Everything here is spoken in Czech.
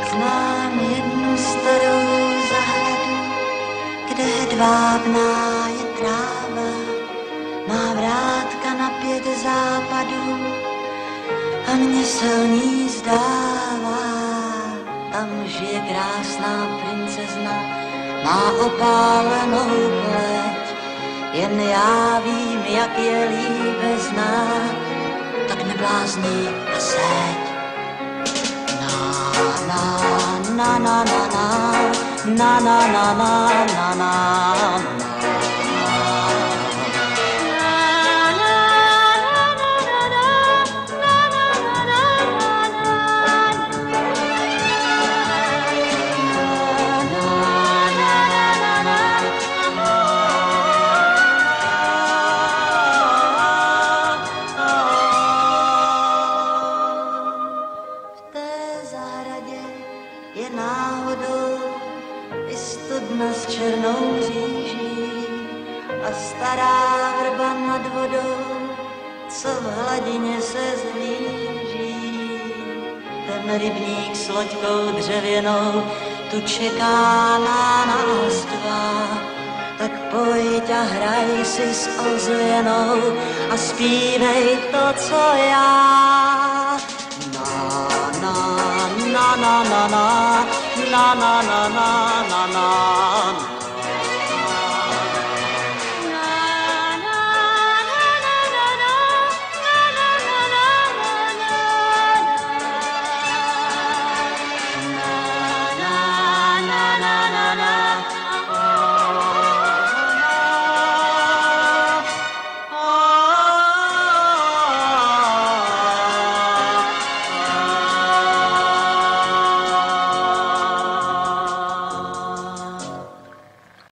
Znám jednu starou zahradu, kde hedvábná je tráva, má vrátka na 5 západů a mně se o ní zdává. Tam žije krásná princezna, má opálenou pleť, jen já vím, jak je líbe znát, tak neblázní a seď. Na na na na na na na na na na. Je náhodou i studna s černou říží a stará vrba nad vodou, co v hladině se zhlíží. Ten rybník s loďkou dřevěnou tu čeká na nás dva, tak pojď a hraj si s ozvěnou a zpívej to, co já. Na na na na na na na na na na na.